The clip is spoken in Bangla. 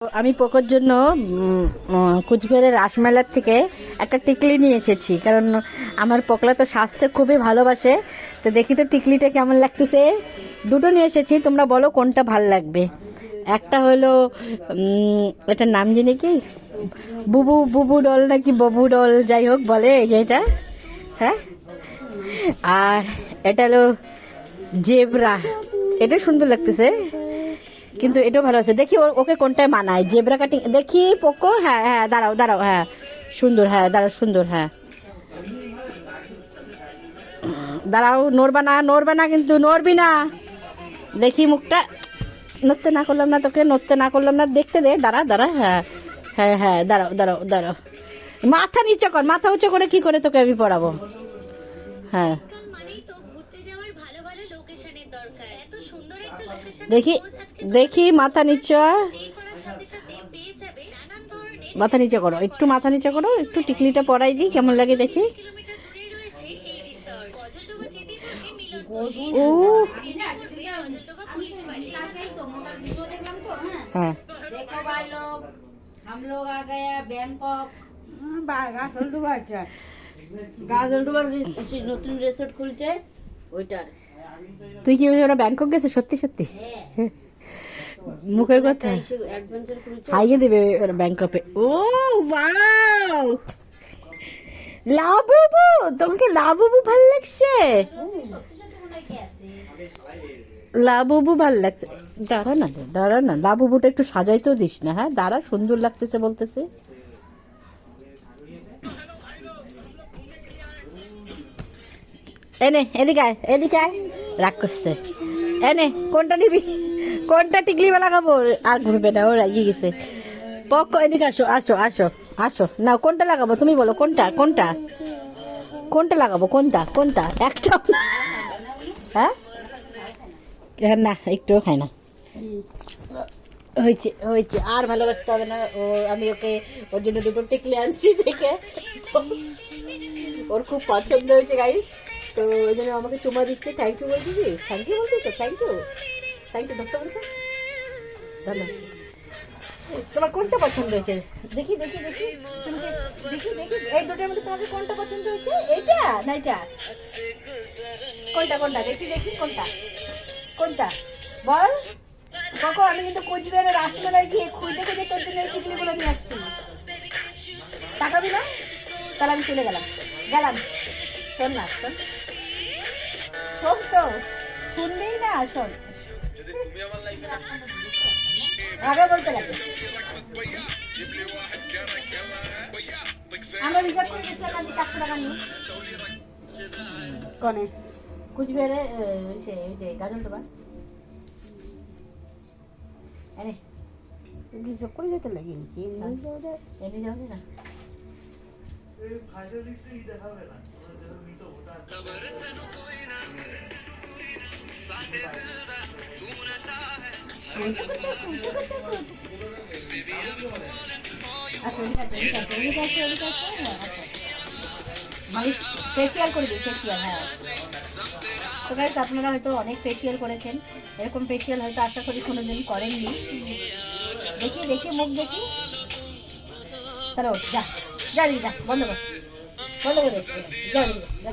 আমি পোকোর জন্য কুচবিহারের রাসমেলার থেকে একটা টিকলি নিয়ে এসেছি, কারণ আমার পোকলা তো স্বাস্থ্য খুবই ভালোবাসে। তো দেখি তো টিকলিটা কেমন লাগতেছে। দুটো নিয়ে এসেছি, তোমরা বলো কোনটা ভাল লাগবে। একটা হলো এটার নাম জানি কি, বুবু বুবু ডল নাকি ববু ডল, যাই হোক বলে এই যে এটা। হ্যাঁ, আর এটা হলো জেব্রা। এটা সুন্দর লাগতেছে, কিন্তু এটাও ভালো আছে। দেখি ওকে কোনটায় মানায়, জেব্রা কাটিং দেখি পোকো। হ্যাঁ হ্যাঁ, দাঁড়াও দাঁড়াও, হ্যাঁ সুন্দর, হ্যাঁ দাঁড়াও সুন্দর, হ্যাঁ দাঁড়াও, নড়বা না নড়বা না, কিন্তু নড়বি না। দেখি মুখটা, নড়তে না করলাম না তোকে, নড়তে না করলাম না, দেখতে দে, দাঁড়া দাঁড়া, হ্যাঁ হ্যাঁ হ্যাঁ, দাঁড়াও দাঁড়াও দাঁড়াও, মাথা নিচে কর, মাথা উঁচু করে কি করে তোকে আমি পড়াবো। হ্যাঁ দেখি দেখি, মাথা নিচে, মাথা নিচে করো, একটু মাথা নিচে করো, একটু টিকলিটা পরাই দিই, কেমন লাগে দেখি। ও হ্যাঁ, हम लोग आ गए बैंकॉक গাজলডুবা। আচ্ছা, গাজলডুবার নতুন রিসোর্ট খুলছে ওইটার। তুই কি ওরা ব্যাংকক গেছে সত্যি সত্যি? মুখের কথা অ্যাডভেঞ্চার খুলছে, হাইয়ে দেবে ওরা ব্যাংককে। ও ওয়াও, লাবুবু, তোমাকে লাবুবু ভাল লাগছে? লাবুবু ভাল লাগছে, দাঁড়া না দাঁড়া না, লাবুবুটা একটু সাজাইতেও দিস না। হ্যাঁ দাঁড়া, সুন্দর লাগতেছে বলতেছে। এনে এদিকে আয়, এদিকে আয়, রাগ করছে। এনে কোনটা নিবি, কোনটা টিকলি লাগাবো? আর ঘুরবে না, ও রাগিয়ে গেছে। পক্ষ এদিকে আসো আসো আসো আসো, না কোনটা লাগাবো তুমি বলো, কোনটা কোনটা কোনটা লাগাবো, কোনটা কোনটা, একটা হ্যাঁ না, একটুও খায় না। হয়েছে হয়েছে, আর ভালোবাসতে হবে না। ও আমি ওকে, ওর জন্য দুটো টিকলি আনছি দেখে, তো ওর খুব পছন্দ হয়েছে গাইস। তো ওই জন্য আমাকে চুমা দিচ্ছে, থ্যাংক ইউ বলতেছি, থ্যাংক ইউ বলতেছো, থ্যাংক ইউ থ্যাংক ইউ, ধরতে বলতো ধন্যবাদ। তোমার কোনটা পছন্দ হয়েছে দেখি দেখি দেখি, তোমাকে দেখি দেখি, এই দুটোর মধ্যে তোমাকে কোনটা পছন্দ হয়েছে, এইটা না এটা, কোনটা কোনটা দেখি দেখি, কোনটা কোনটা বল। কখন আমি কিন্তু কোচবিহারের রাস্তায় গিয়ে খুঁজে খুঁজে তোর জন্য এই টিকলিগুলো নিয়ে আসছি। তাকাবি না? তাহলে আমি চলে গেলাম গেলাম। শোন না, শোন শোন, তো শুনবেই না, শোন আগে বলতে লাগে। আমরা রিজার্ভ করে গেছিলাম, আমি 400 টাকা নিই কনে কুচবিহারে, সে ওই যে গাজলডোবা এনে রিজার্ভ করে যেতে লাগে নাকি? এমনি যাবে না। মানে ফেসিয়াল করে দিই, ফেসিয়াল, হ্যাঁ। তো গাইস, আপনারা হয়তো অনেক ফেসিয়াল করেছেন, এরকম ফেসিয়াল হয়তো আশা করি কোনোদিন করেননি। দেখি দেখি মুখ দেখি, তাহলে যা যা দিদি, যা বন্ধ কর, বন্ধ করে যা দিদি, যা।